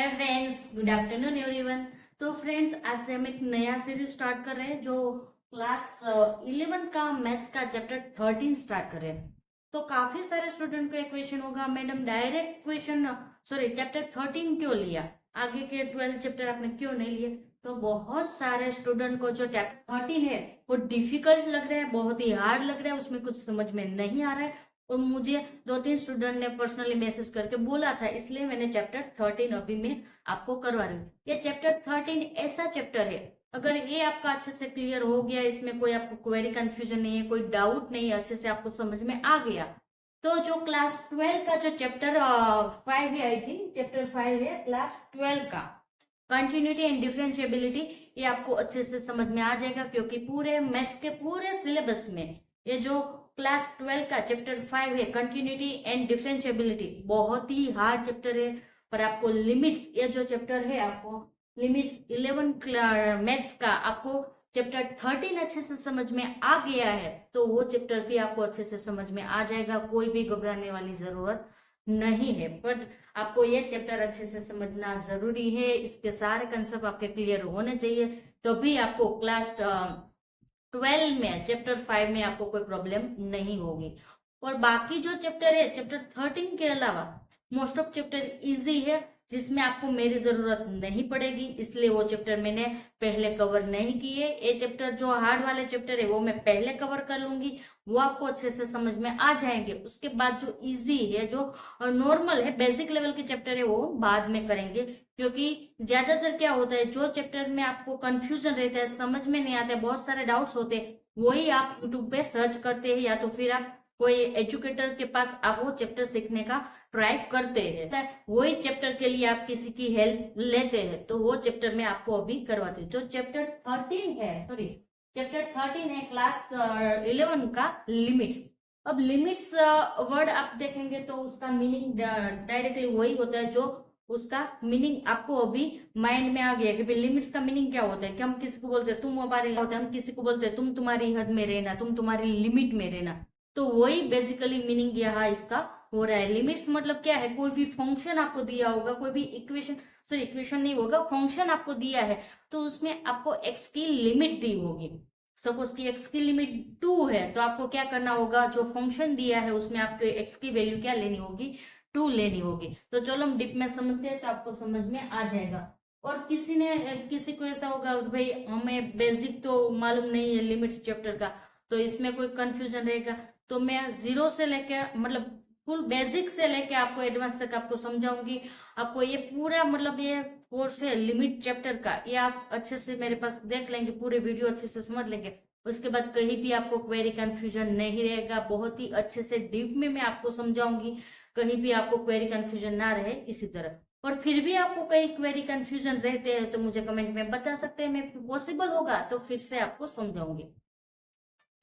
Hi friends, good afternoon everyone. तो friends, आज से हम एक नया सीरीज स्टार्ट कर रहे हैं जो क्लास 11 का मैथ्स का चैप्टर 13 स्टार्ट कर रहे हैं। तो काफी सारे स्टूडेंट को एक क्वेश्चन होगा, madam direct question sorry chapter 13 क्यों लिया, आगे के 12 चैप्टर आपने क्यों नहीं लिए। तो बहुत सारे स्टूडेंट को जो चैप्टर 13 है वो डिफिकल्ट लग रहा है, बहुत ही हार्ड लग रहा है, उसमें कुछ समझ में नहीं आ रहा है। और मुझे 2-3 स्टूडेंट ने पर्सनली मैसेज करके बोला था, इसलिए मैंने चैप्टर 13 अभी मैं आपको करवा रही हूँ। ये चैप्टर 13 ऐसा चैप्टर है, अगर ये आपका अच्छे से क्लियर हो गया, इसमें कोई आपको क्वेरी कंफ्यूजन नहीं है, कोई डाउट नहीं है, अच्छे से आपको समझ में आ गया, तो जो क्लास 12 का जो चैप्टर 5 है, आई थिंक चैप्टर 5 है क्लास 12 का, कंटिन्यूटी एंड डिफरेंशिएबिलिटी, ये आपको अच्छे से समझ में आ जाएगा, क्योंकि पूरे मैथ्स के पूरे सिलेबस में ये जो क्लास 12 का चैप्टर 5 है कंटिन्यूटी एंड डिफरेंशिएबिलिटी, बहुत ही हार्ड चैप्टर है। पर आपको लिमिट्स, ये जो चैप्टर है आपको लिमिट्स 11 मैथ्स का आपको चैप्टर 13 अच्छे से समझ में आ गया है, तो वो चैप्टर भी आपको अच्छे से समझ में आ जाएगा, कोई भी घबराने वाली जरूरत नहीं है। बट आपको ये चैप्टर अच्छे से समझना जरूरी है, इसके सारे कंसेप्ट आपके क्लियर होने चाहिए, तभी आपको क्लास 12 में चैप्टर 5 में आपको कोई प्रॉब्लम नहीं होगी। और बाकी जो चैप्टर है चैप्टर 13 के अलावा मोस्ट ऑफ चैप्टर इजी है, जिसमें आपको मेरी जरूरत नहीं पड़ेगी, इसलिए वो चैप्टर मैंने पहले कवर नहीं किए। ये चैप्टर जो हार्ड वाले चैप्टर है वो मैं पहले कवर कर लूंगी, वो आपको अच्छे से समझ में आ जाएंगे। उसके बाद जो इजी है, जो नॉर्मल है, बेसिक लेवल के चैप्टर है, वो बाद में करेंगे। क्योंकि ज्यादातर क्या होता है, जो चैप्टर में आपको कंफ्यूजन रहता है, समझ में नहीं आता है, बहुत सारे डाउट्स होते हैं, वही आप यूट्यूब पे सर्च करते हैं, या तो फिर आप कोई एजुकेटर के पास आप वो चैप्टर सीखने का ट्राई करते हैं, वही चैप्टर के लिए आप किसी की हेल्प लेते हैं, तो वो चैप्टर मैं आपको अभी करवाती हूँ। जो चैप्टर 13 है, सॉरी चैप्टर 13 है क्लास 11 का लिमिट्स। अब लिमिट्स वर्ड आप देखेंगे तो उसका मीनिंग डायरेक्टली वही होता है, जो उसका मीनिंग आपको अभी माइंड में आ गया कि लिमिट्स का मीनिंग क्या होता है, कि हम किसी को बोलते हैं तुम हमारे होते हैं, हम किसी को बोलते हैं तुम तुम्हारी हद में रहना, तुम तुम्हारी लिमिट में रहना। तो वही बेसिकली मीनिंग यहाँ इसका हो रहा है। लिमिट्स मतलब क्या है, कोई भी फंक्शन आपको दिया होगा, कोई भी इक्वेशन, सॉरी इक्वेशन नहीं होगा, फंक्शन आपको दिया है, तो उसमें आपको एक्स की लिमिट दी होगी। सपोज की एक्स की लिमिट 2 है, तो आपको क्या करना होगा, जो फंक्शन दिया है उसमें आपको एक्स की वैल्यू क्या लेनी होगी, 2 लेनी होगी। तो चलो हम डिप में समझते हैं, तो आपको समझ में आ जाएगा। और किसी को ऐसा होगा भाई हमें बेसिक तो मालूम नहीं है लिमिट्स चैप्टर का, तो इसमें कोई कंफ्यूजन रहेगा, तो मैं जीरो से लेके मतलब फुल बेसिक से लेके आपको एडवांस तक आपको समझाऊंगी। आपको ये पूरा मतलब ये कोर्स है लिमिट चैप्टर का, ये आप अच्छे से मेरे पास देख लेंगे, पूरे वीडियो अच्छे से समझ लेंगे, उसके बाद कहीं भी आपको क्वेरी कंफ्यूजन नहीं रहेगा, बहुत ही अच्छे से डीप में मैं आपको समझाऊंगी, कहीं भी आपको क्वेरी कंफ्यूजन ना रहे इसी तरह। और फिर भी आपको कहीं क्वेरी कंफ्यूजन रहते हैं तो मुझे कमेंट में बता सकते हैं, मैं पॉसिबल होगा तो फिर से आपको समझाऊंगी।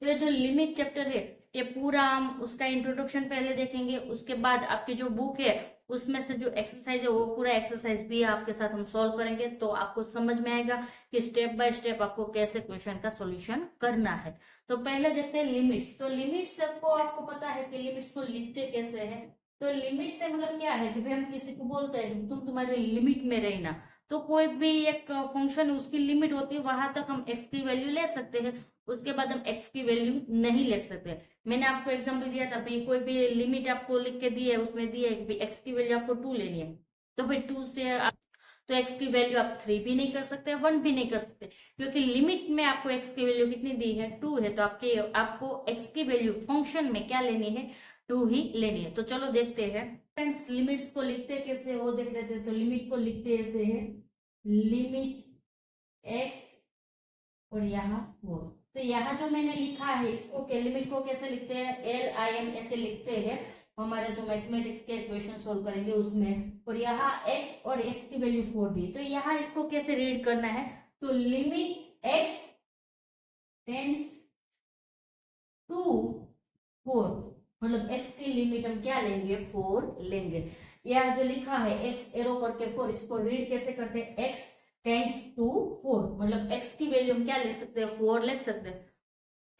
तो ये जो लिमिट चैप्टर है, ये पूरा हम उसका इंट्रोडक्शन पहले देखेंगे, उसके बाद आपकी जो बुक है उसमें से जो एक्सरसाइज है वो पूरा एक्सरसाइज भी आपके साथ हम सॉल्व करेंगे, तो आपको समझ में आएगा कि स्टेप बाय स्टेप आपको कैसे क्वेश्चन का सॉल्यूशन करना है। तो पहले देखते हैं लिमिट्स। तो लिमिट्स को आपको पता है कि लिमिट्स को लिखते कैसे है। तो लिमिट से मतलब क्या है कि भाई हम किसी को बोलते हैं कि तुम तुम्हारी लिमिट में रहना, तो कोई भी एक फंक्शन है उसकी लिमिट होती है, वहां तक हम एक्स की वैल्यू ले सकते हैं, उसके बाद हम एक्स की वैल्यू नहीं लिख सकते। मैंने आपको एग्जांपल दिया था भाई, कोई भी लिमिट आपको लिख के दी है, उसमें दिया है कि भाई एक्स की वैल्यू आपको 2 लेनी है, तो भाई 2 से तो एक्स की वैल्यू आप 3 भी नहीं कर सकते, 1 भी नहीं कर सकते, क्योंकि लिमिट में आपको एक्स की वैल्यू कितनी दी है, 2 है, तो आपको एक्स की वैल्यू फंक्शन में क्या लेनी है, 2 ही लेनी है। तो चलो देखते हैं फ्रेंड्स, लिमिट्स को लिखते कैसे वो देख लेते हैं। तो लिमिट को लिखते ऐसे है, लिमिट एक्स और यहाँ 4। तो यहाँ जो मैंने लिखा है इसको लिमिट को कैसे लिखते हैं, LIM ऐसे लिखते हैं, हमारे जो मैथमेटिक्स के क्वेश्चन सोल्व करेंगे उसमें। और यहाँ x और x की वैल्यू 4 दी, तो यहाँ इसको कैसे रीड करना है, तो लिमिट x टेंड्स टू 4, मतलब x की लिमिट हम क्या लेंगे, 4 लेंगे। यह जो लिखा है x एरो करके 4, इसको रीड कैसे करते हैं, x टेंड्स टू 4, मतलब x की वैल्यू हम क्या ले सकते हैं, 4 ले सकते हैं,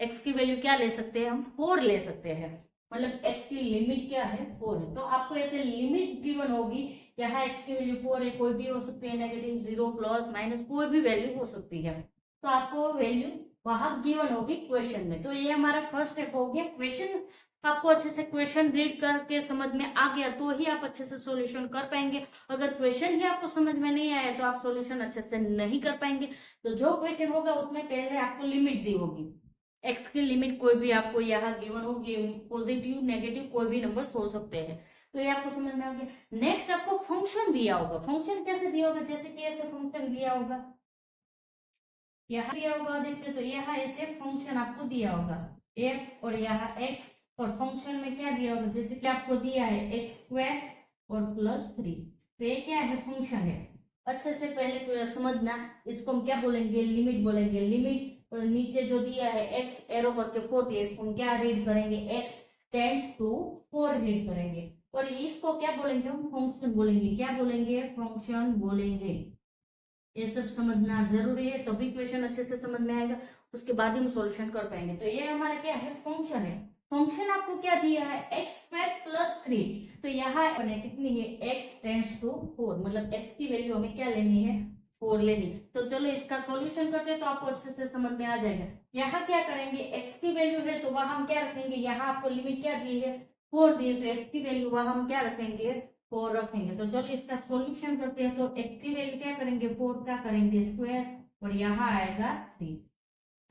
x की वैल्यू क्या ले सकते हैं, हम 4 ले सकते हैं, मतलब x की लिमिट क्या है, 4 है। तो आपको ऐसे लिमिट गिवन होगी यहाँ x की वैल्यू 4 है, कोई भी हो सकती है, नेगेटिव, 0, प्लस, माइनस, कोई भी वैल्यू हो सकती है। तो आपको वैल्यू वहां गिवन होगी क्वेश्चन में। तो ये हमारा फर्स्ट स्टेप हो गया। क्वेश्चन आपको अच्छे से क्वेश्चन रीड करके समझ में आ गया तो ही आप अच्छे से सॉल्यूशन कर पाएंगे। अगर क्वेश्चन ही आपको समझ में नहीं आया तो आप सॉल्यूशन अच्छे से नहीं कर पाएंगे। तो जो क्वेश्चन होगा उसमें पहले आपको लिमिट दी होगी, एक्स की लिमिट कोई भी आपको यहाँ गिवन होगी, पॉजिटिव नेगेटिव कोई भी नंबर्स हो सकते हैं। तो ये आपको समझ में आ गया। नेक्स्ट आपको फंक्शन दिया होगा। फंक्शन कैसे दिया होगा, जैसे कि ऐसे फंक्शन दिया होगा, यहाँ दिया होगा, देखते तो यहाँ ऐसे फंक्शन आपको दिया होगा f और यहाँ x, और फंक्शन में क्या दिया होगा, जैसे कि आपको दिया है x² और +3। तो ये क्या है, फंक्शन है। अच्छे से पहले समझना, इसको हम क्या बोलेंगे, लिमिट बोलेंगे। लिमिट नीचे जो दिया है x एरो करके 4 दिया, इसको हम क्या रीड करेंगे, x टेंड्स टू 4 रीड करेंगे। और इसको क्या बोलेंगे, हम फंक्शन बोलेंगे। क्या बोलेंगे, फंक्शन बोलेंगे। ये सब समझना जरूरी है, तभी क्वेश्चन अच्छे से समझ में आएगा, उसके बाद ही हम सॉल्यूशन कर पाएंगे। तो ये हमारा क्या है, फंक्शन है। फंक्शन आपको क्या दिया है, x² +3। तो यहाँ कितनी है, x टेंड्स टू 4, मतलब x की वैल्यू हमें क्या लेनी है, 4 लेनी। तो चलो इसका सॉल्यूशन करते हैं तो आपको अच्छे से समझ में आ जाएगा। यहाँ क्या करेंगे, x की वैल्यू है तो वहां हम क्या रखेंगे, यहाँ आपको लिमिट क्या दी है, 4 दी है, तो x की वैल्यू वहां हम क्या रखेंगे, 4 रखेंगे। तो चलो इसका सॉल्यूशन करते हैं। तो x की वैल्यू क्या करेंगे, 4 का करेंगे स्क्वायर, और यहाँ आएगा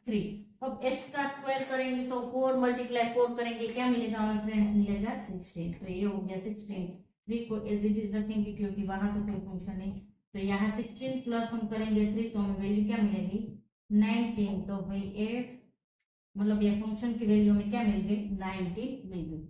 3। अब x का स्क्वायर करेंगे तो 4 × 4 करेंगे, क्या मिलेगा हमें फ्रेंड्स, मिलेगा 16। तो ये हो गया 16। 3 को एज इट इज रखेंगे क्योंकि वहां तो कोई फंक्शन नहीं। तो यहाँ 16 प्लस हम करेंगे 3 तो हमें वैल्यू क्या मिलेगी, 19। तो भाई 8, मतलब ये फंक्शन की वैल्यू हमें क्या मिल गई, 19 मिल गई।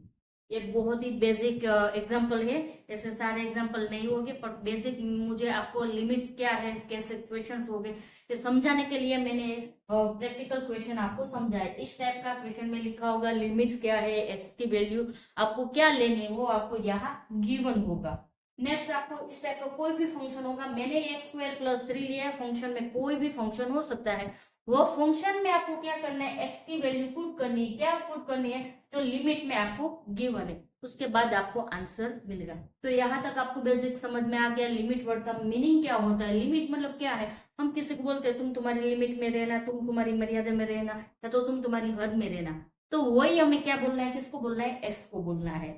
ये बहुत ही बेसिक एग्जांपल है, ऐसे सारे एग्जांपल नहीं होंगे, पर बेसिक मुझे आपको लिमिट्स क्या है, कैसे क्वेश्चन हो गए, ये समझाने के लिए मैंने प्रैक्टिकल क्वेश्चन आपको समझाया। इस टाइप का क्वेश्चन में लिखा होगा लिमिट्स क्या है, एक्स की वैल्यू आपको क्या लेनी है वो आपको यहाँ गिवन होगा। नेक्स्ट आपको इस टाइप का कोई भी फंक्शन होगा, मैंने x² +3 लिया है, फंक्शन में कोई भी फंक्शन हो सकता है, वो फंक्शन में आपको क्या करना है, x की वैल्यू पुट करनी है। क्या पुट करनी है, तो लिमिट में आपको गिवन है, उसके बाद आपको आंसर मिलेगा। तो यहाँ तक आपको बेसिक समझ में आ गया लिमिट वर्ड का मीनिंग क्या होता है। लिमिट मतलब क्या है, हम किसी को बोलते हैं तुम तुम्हारी लिमिट में रहना, तुम तुम्हारी मर्यादा में रहना, या तो तुम तुम्हारी हद में रहना। तो वही हमें क्या बोलना है, किसको बोलना है, एक्स को बोलना है।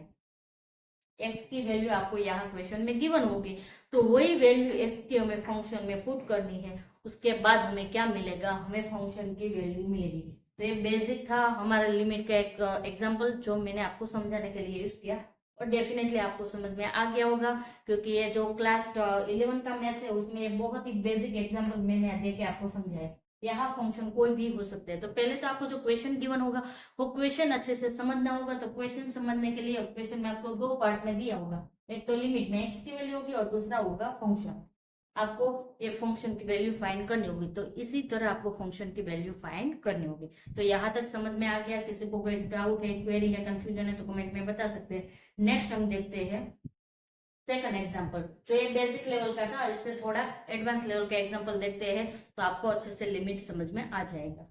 एक्स की वैल्यू आपको यहाँ क्वेश्चन में गिवन होगी, तो वही वैल्यू एक्स की हमें फंक्शन में पुट करनी है, उसके बाद हमें क्या मिलेगा, हमें फंक्शन की वैल्यू मिलेगी। तो ये बेसिक था हमारा लिमिट का एक एग्जांपल जो मैंने आपको समझाने के लिए यूज किया, और डेफिनेटली आपको समझ में आ गया होगा, क्योंकि ये जो क्लास 11 का मैथ्स है उसमें बहुत ही बेसिक एग्जाम्पल मैंने दे के आपको समझाया। यहाँ फंक्शन कोई भी हो सकते हैं। तो पहले तो आपको जो क्वेश्चन गिवन होगा वो क्वेश्चन अच्छे से समझना होगा। तो क्वेश्चन समझने के लिए क्वेश्चन में आपको 2 पार्ट में दिया होगा, एक तो लिमिट में एक्स की वैल्यू होगी और दूसरा होगा फंक्शन, आपको ये फंक्शन की वैल्यू फाइंड करनी होगी। तो इसी तरह आपको फंक्शन की वैल्यू फाइंड करनी होगी। तो यहाँ तक समझ में आ गया, किसी को कोई डाउट है, क्वेरी है, कंफ्यूजन है तो कमेंट में बता सकते हैं। नेक्स्ट हम देखते हैं सेकंड एग्जांपल, जो ये बेसिक लेवल का था, इससे थोड़ा एडवांस लेवल का एग्जांपल देखते हैं तो आपको अच्छे से लिमिट समझ में आ जाएगा।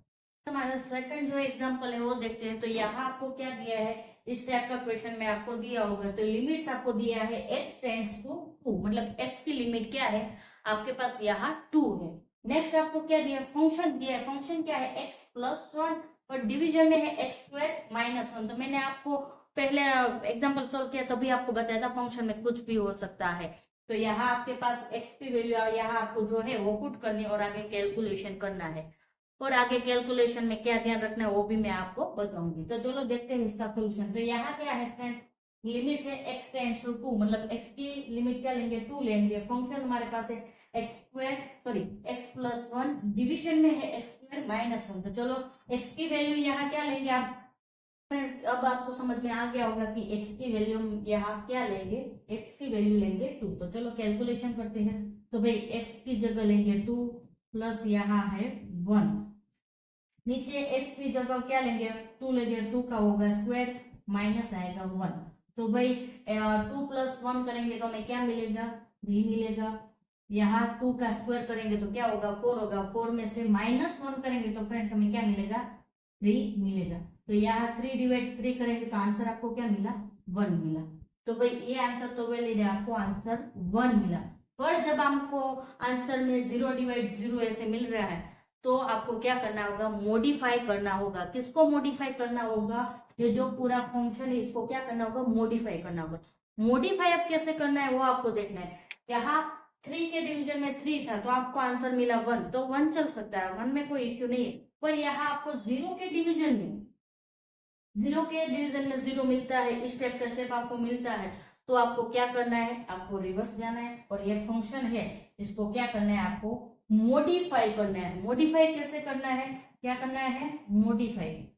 हमारा सेकंड जो एग्जांपल है वो देखते हैं। तो यहाँ आपको क्या दिया है, इस टाइप का क्वेश्चन में आपको दिया होगा। तो लिमिट्स आपको दिया है x टेंड्स टू 2, मतलब x की लिमिट क्या है आपके पास, यहाँ 2 है। नेक्स्ट आपको क्या दिया, फंक्शन दिया है। फंक्शन क्या है, x +1, और डिवीजन में है x² -1। तो मैंने आपको पहले एग्जांपल सॉल्व किया तभी आपको बताया था फंक्शन में कुछ भी हो सकता है। तो यहाँ आपके पास x की वैल्यू यहाँ आपको जो है वो पुट करनी और आगे कैलकुलेशन करना है, और आगे कैलकुलेशन में क्या ध्यान रखना है वो भी मैं आपको बताऊंगी। तो चलो देखते हैं इसका सोल्यूशन। तो यहाँ क्या है फ्रेंड्स, लिमिट है x टेंड्स टू 2, मतलब x की लिमिट क्या लेंगे, 2 लेंगे। फंक्शन हमारे पास है x +1, डिवीजन में है x² -1। तो चलो x की वैल्यू यहाँ क्या लेंगे आप, अब आपको समझ में आ गया होगा कि x की वैल्यू यहाँ क्या लेंगे, x की वैल्यू लेंगे 2। तो चलो कैलकुलेशन करते हैं। तो भाई x की जगह लेंगे 2 प्लस यहाँ है 1, नीचे s की जगह क्या लेंगे, 2 लेंगे, 2 का होगा स्क्वायर माइनस आएगा 1। तो भाई 2 + 1 करेंगे तो हमें क्या मिलेगा, 3 मिलेगा। यहाँ 2 का स्क्वायर करेंगे तो क्या होगा, 4 होगा। 4 में से -1 करेंगे तो फ्रेंड्स हमें क्या मिलेगा, 3 मिलेगा। तो यहाँ 3 / 3 करेंगे तो आंसर आपको क्या मिला, 1 मिला। तो भाई ये आंसर तो वैलिड है, आपको आंसर 1 मिला। पर जब आपको आंसर में 0/0 ऐसे मिल रहा है तो आपको क्या करना होगा, मॉडिफाई करना होगा। किसको मॉडिफाई करना होगा, ये जो पूरा फंक्शन है इसको क्या करना होगा, मॉडिफाई करना होगा। मॉडिफाई अब कैसे करना है वो आपको देखना है। यहाँ 3 के डिवीजन में 3 था तो आपको आंसर मिला 1, तो 1 चल सकता है, 1 में कोई इश्यू नहीं है। पर यहाँ आपको 0 के डिवीजन में 0 मिलता है, इस टाइप का स्टेप आपको मिलता है, तो आपको क्या करना है, आपको रिवर्स जाना है और ये फंक्शन है इसको क्या करना है, आपको मॉडिफाई करना है। मॉडिफाई कैसे करना है, क्या करना है, मॉडिफाई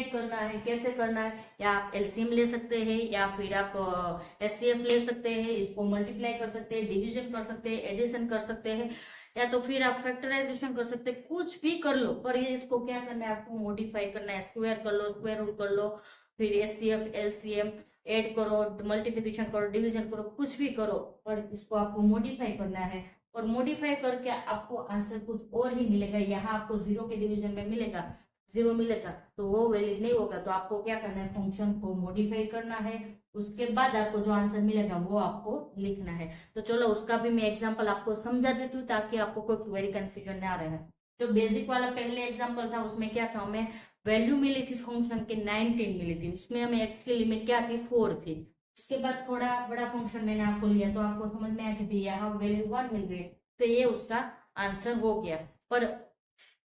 करना है। कैसे करना है, या आप एलसीएम ले सकते हैं या फिर आप एचसीएफ ले सकते हैं, इसको मल्टीप्लाई कर सकते हैं, डिवीजन कर सकते हैं, एडिशन कर सकते हैं, या तो फिर आप फैक्टराइजेशन कर सकते हैं, कुछ भी कर लो। पर ये इसको क्या करना है, आपको मॉडिफाई करना है। स्क्वायर कर लो, स्क्वायर रूट कर लो, फिर एचसीएफ एलसीएम ऐड करो, मल्टीप्लिकेशन करो, डिवीजन करो, कुछ भी करो, पर इसको आपको मॉडिफाई करना है। और मॉडिफाई करके आपको आंसर कुछ और ही मिलेगा। यहाँ आपको 0 के डिवीजन में मिलेगा, 0 मिलेगा तो वो वैलिड नहीं होगा। तो आपको क्या करना है, फंक्शन को मॉडिफाई करना है, उसके बाद आपको जो आंसर मिलेगा वो आपको लिखना है। तो चलो उसका भी मैं एग्जांपल आपको समझा देती हूँ ताकि आपको कोई क्वेरी कंफ्यूजन ना रहे। जो बेसिक वाला पहले एग्जांपल था उसमें क्या था, हमें वैल्यू मिली थी फंक्शन की 19 मिली थी, उसमें हमें एक्स की लिमिट क्या थी, 4 थी। उसके बाद थोड़ा बड़ा फंक्शन मैंने आपको लिया तो आपको समझ में आ थी, यहाँ वैल्यू 1 मिल गई, तो ये उसका आंसर हो गया। पर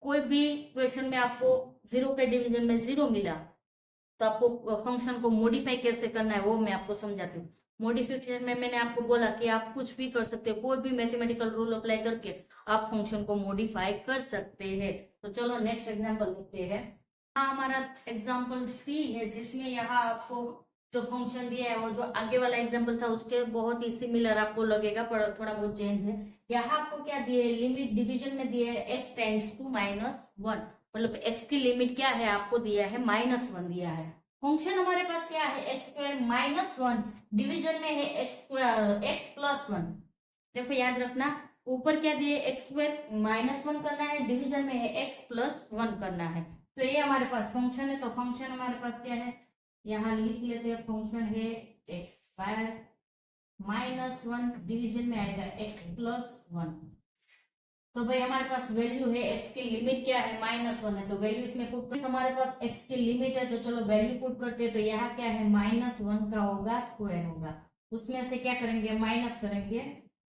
कोई भी क्वेश्चन में आपको 0 के डिवीजन में 0 मिला तो आपको फंक्शन को मॉडिफाई कैसे करना है वो मैं आपको समझाती हूँ। मॉडिफिकेशन में मैंने आपको बोला कि आप कुछ भी कर सकते हो, कोई भी मैथमेटिकल रूल अप्लाई करके आप फंक्शन को मॉडिफाई कर सकते हैं। तो चलो नेक्स्ट एग्जांपल देखते हैं। हमारा एग्जांपल 3 है जिसमें यहाँ आपको जो फंक्शन दिया है वो जो आगे वाला एग्जांपल था उसके बहुत ही सिमिलर आपको लगेगा, पर थोड़ा बहुत चेंज है। यहाँ आपको क्या दिए, लिमिट डिवीजन में दिए है x टेंड्स टू -1, मतलब x की लिमिट क्या है, आपको दिया है -1 दिया है। फंक्शन हमारे पास क्या है, x² -1, डिवीजन में है x+1। देखो याद रखना, ऊपर क्या दिए, x² -1 करना है, डिवीजन में है x+1 करना है। तो ये हमारे पास फंक्शन है। तो फंक्शन हमारे पास क्या है, यहाँ लिख लेते हैं, फंक्शन है x² -1, डिवीजन में आएगा x+1। तो भाई हमारे पास वैल्यू है, x की लिमिट क्या है, -1 है, तो वैल्यू इसमें पुट कर, हमारे पास x की लिमिट है तो चलो वैल्यू पुट करते हैं। तो यहाँ क्या है, -1 का होगा स्क्वायर होगा, उसमें से क्या करेंगे, माइनस करेंगे,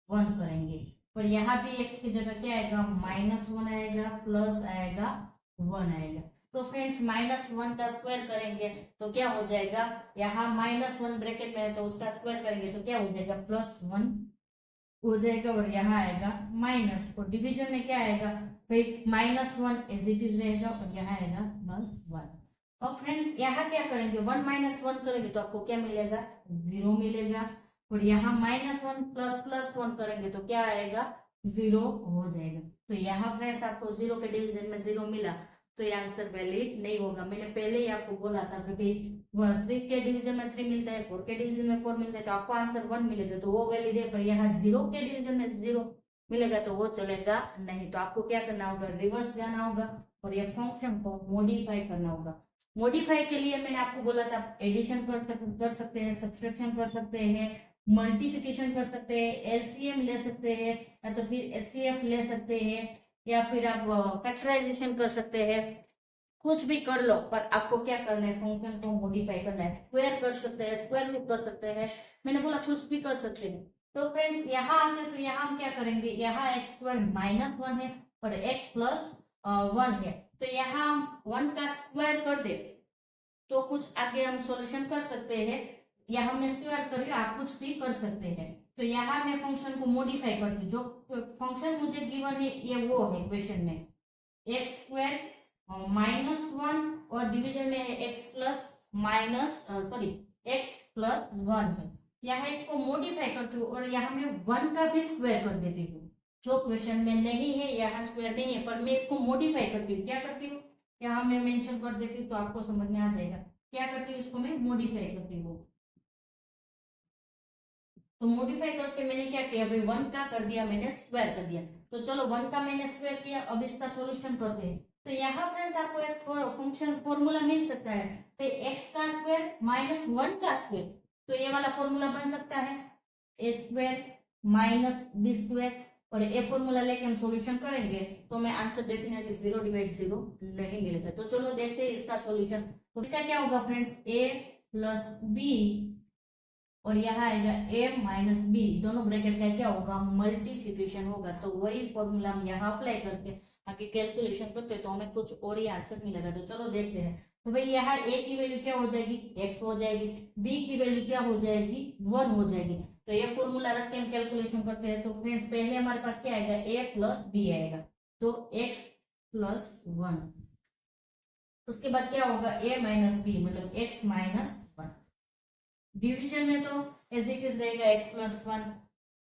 1 करेंगे। और यहाँ भी x की जगह क्या आएगा, -1 आएगा, प्लस आएगा, 1 आएगा। तो फ्रेंड्स -1 का स्क्वायर करेंगे तो क्या हो जाएगा, यहाँ -1 ब्रैकेट में है तो उसका स्क्वायर करेंगे तो क्या हो जाएगा, +1 हो जाएगा, और यहाँ आएगा माइनस। और डिवीजन में क्या आएगा भाई, -1 एज इट इज रहेगा और यहाँ आएगा +1। और फ्रेंड्स यहाँ क्या करेंगे, 1 -1 करेंगे तो आपको क्या मिलेगा, 0 मिलेगा। और यहाँ -1 ++1 करेंगे तो क्या आएगा, 0 हो जाएगा। तो यहाँ फ्रेंड्स आपको 0 के डिवीजन में 0 मिला तो ये आंसर वैलिड नहीं होगा। मैंने पहले ही आपको बोला था कि भाई 3 के डिवीजन में 3 मिलता है, 4 के डिवीजन में 4 मिलता है, तो आपको आंसर 1 मिलेगा तो वो वैलिड है। पर यहाँ 0 के डिवीजन में 0 मिलेगा तो वो चलेगा नहीं। तो आपको क्या करना होगा, रिवर्स जाना होगा और ये फंक्शन को मॉडिफाई करना होगा। मॉडिफाई के लिए मैंने आपको बोला था, एडिशन कर सकते हैं, सब्सट्रैक्शन कर सकते हैं, मल्टीप्लिकेशन कर सकते हैं, एलसीएम ले सकते हैं, या तो फिर एचसीएफ ले सकते हैं, या फिर आप फैक्टराइजेशन कर सकते हैं, कुछ भी कर लो। पर आपको क्या करना है, फंक्शन को मॉडिफाई करना है। स्क्वायर कर सकते हैं, स्क्वायर रूट कर सकते हैं, मैंने बोला कुछ भी कर सकते हैं। तो फ्रेंड्स यहाँ आते तो यहाँ हम क्या करेंगे, यहाँ x² -1 है और x+1 है, तो यहाँ हम 1 का स्क्वायर कर दे तो कुछ आगे हम सॉल्यूशन कर सकते हैं, या हमने स्क्वायर कर लिया, आप कुछ भी कर सकते हैं। तो यहाँ मैं फंक्शन को मॉडिफाई करती हूँ, जो फंक्शन मुझे गिवन है ये वो है क्वेश्चन में, x² -1 और डिवीजन में है x+1 है। यहाँ इसको मॉडिफाई करती हूँ और यहाँ मैं 1 का भी स्क्वायर कर देती हूँ, जो क्वेश्चन में नहीं है, यहाँ स्क्वायर नहीं है, पर मैं इसको मॉडिफाई करती हूँ। क्या करती हूँ, यहाँ मैं मेंशन कर देती हूँ तो आपको समझ में आ जाएगा। क्या करती हूँ, इसको मैं मॉडिफाई करती हूँ। तो मॉडिफाई करके मैंने क्या किया भाई, 1 का कर दिया मैंने स्क्वायर कर दिया। तो चलो 1 का मैंने स्क्वायर किया, अब इसका सॉल्यूशन करते हैं। तो यहाँ फ्रेंड्स आपको एक फंक्शन फॉर्मूला मिल सकता है, तो एक्स का स्क्वायर माइनस 1 का स्क्वायर, तो ये वाला फॉर्मूला बन सकता है ए स्क्वायर माइनस बी स्क्वायर, और ये फॉर्मूला लेके हम सॉल्यूशन करेंगे तो हमें आंसर डेफिनेटली 0/0 नहीं मिलेगा। तो चलो देखते हैं इसका सॉल्यूशन। तो इसका क्या होगा फ्रेंड्स, ए प्लस बी और यहाँ आएगा ए माइनस बी, दोनों ब्रैकेट का क्या होगा, मल्टीप्लिकेशन होगा। तो वही फॉर्मूला हम यहाँ अप्लाई करके आगे कैलकुलेशन करते हैं तो हमें कुछ और ही आंसर मिलेगा। तो चलो देखते हैं। तो भाई यहाँ ए की वैल्यू क्या हो जाएगी, एक्स हो जाएगी, बी की वैल्यू क्या हो जाएगी, 1 हो जाएगी। तो ये फॉर्मूला रख के हम कैलकुलेशन करते हैं। तो फ्रेंड्स पहले हमारे पास क्या आएगा, ए प्लस बी आएगा, तो एक्स प्लस 1, उसके बाद क्या होगा ए माइनस बी मतलब एक्स माइनस 1। डिवीजन में तो एज इट इज रहेगा एक्स प्लस 1,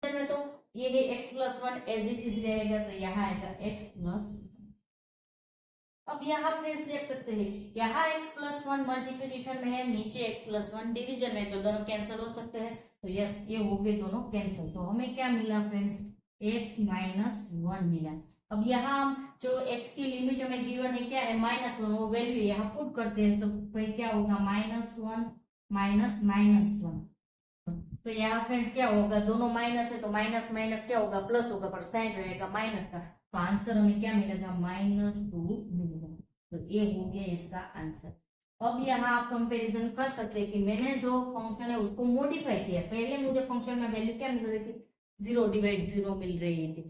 में तो ये है x plus 1 as it is रहेगा, तो यहाँ आएगा एक्स प्लस। अब यहाँ फ्रेंड्स देख सकते हैं, यहाँ x प्लस 1 मल्टीप्लिकेशन में है, नीचे x प्लस 1 डिवीजन में, तो दोनों कैंसिल हो सकते हैं। तो यस ये हो गए दोनों कैंसिल। तो हमें क्या मिला फ्रेंड्स, x माइनस 1 मिला। अब यहाँ हम जो x की लिमिट हमें गिवन है क्या है, -1, वो वैल्यू यहाँ पुट करते हैं तो फिर क्या होगा, -1 माइनस -1। तो यहाँ फ्रेंड्स क्या होगा, दोनों माइनस है तो माइनस माइनस क्या होगा, प्लस होगा, पर साइन रहेगा माइनस का, तो आंसर हमें क्या मिलेगा, -2 मिलेगा। तो ये हो गया इसका आंसर। अब यहाँ आप कंपैरिजन कर सकते हैं कि मैंने जो फंक्शन है उसको मॉडिफाई किया। पहले मुझे फंक्शन में वैल्यू क्या मिल रही थी, 0/0 मिल रही थी,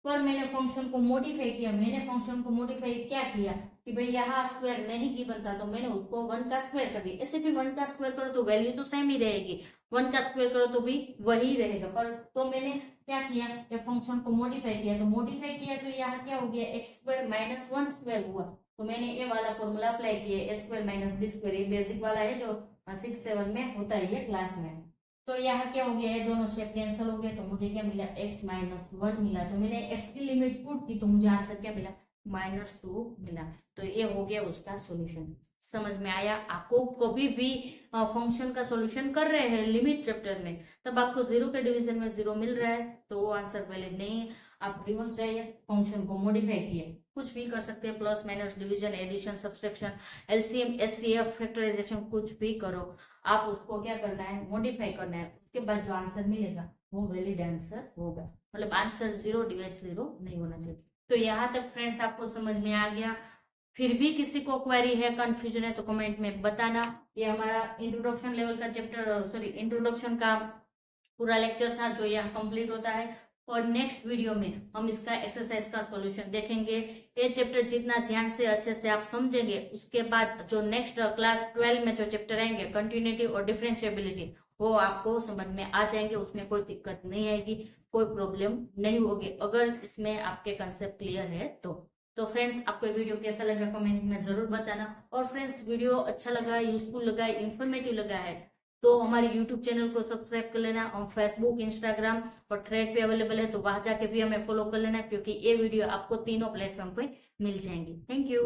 पर मैंने फंक्शन को मॉडिफाई किया। मैंने फंक्शन को मॉडिफाई क्या किया कि भाई यहाँ स्क्वायर नहीं गिवन था तो मैंने उसको 1 का स्क्वायर कर दिया। ऐसे भी 1 का स्क्वायर करो तो वैल्यू तो सेम ही रहेगी, 1 का स्क्वायर करो तो भी वही रहेगा, पर तो मैंने क्या किया, ये फंक्शन को मॉडिफाई किया। तो मॉडिफाई किया तो यहाँ क्या हो गया, एक्स स्क्वायर माइनस 1 स्क्वायर हुआ। तो मैंने ये वाला फॉर्मूला अप्लाई किया, ए स्क्वायर माइनस बी स्क्वायर, ये बेसिक वाला है जो 6-7 में होता है ये क्लास में। तो यहाँ क्या हो गया, ये दोनों शेप कैंसिल हो गए, तो मुझे क्या मिला, x माइनस 1 मिला। तो मैंने x की लिमिट पुट की तो मुझे आंसर क्या मिला, -2 मिला। तो ये हो गया उसका सॉल्यूशन। समझ में आया? आपको कभी भी फंक्शन का सॉल्यूशन कर रहे हैं लिमिट चैप्टर में, तब आपको 0 के डिवीजन में 0 मिल रहा है तो वो आंसर वैलिड नहीं है। आप रिवर्स जाइए, फंक्शन को मॉडिफाई किए, कुछ भी कर सकते हैं, plus minus division addition subtraction LCM HCF factorisation, कुछ भी करो, आप उसको क्या करना है, मॉडिफाई करना है। उसके बाद जो आंसर मिलेगा वो वैलिड आंसर होगा, मतलब आंसर 0/0 नहीं होना चाहिए। तो यहाँ तक फ्रेंड्स आपको समझ में आ गया। फिर भी किसी को क्वेरी है, कंफ्यूजन है तो कमेंट में बताना। ये हमारा इंट्रोडक्शन लेवल का चैप्टर, सॉरी इंट्रोडक्शन का पूरा लेक्चर था जो यहाँ कंप्लीट होता है। और नेक्स्ट वीडियो में हम इसका एक्सरसाइज का सॉल्यूशन देखेंगे। ये चैप्टर जितना ध्यान से अच्छे से आप समझेंगे, उसके बाद जो नेक्स्ट क्लास 12 में जो चैप्टर आएंगे कंटिन्यूटी और डिफरेंशिएबिलिटी, वो आपको समझ में आ जाएंगे, उसमें कोई दिक्कत नहीं आएगी, कोई प्रॉब्लम नहीं होगी अगर इसमें आपके कंसेप्ट क्लियर है तो फ्रेंड्स आपको वीडियो कैसा लगा कमेंट में जरूर बताना। और फ्रेंड्स वीडियो अच्छा लगा, यूजफुल लगा, इंफॉर्मेटिव लगा है तो हमारे यूट्यूब चैनल को सब्सक्राइब कर लेना, और फेसबुक, इंस्टाग्राम और थ्रेड पे अवेलेबल है तो वहां जाके भी हमें फॉलो कर लेना, क्योंकि ये वीडियो आपको तीनों प्लेटफॉर्म पे मिल जाएंगी। Thank you.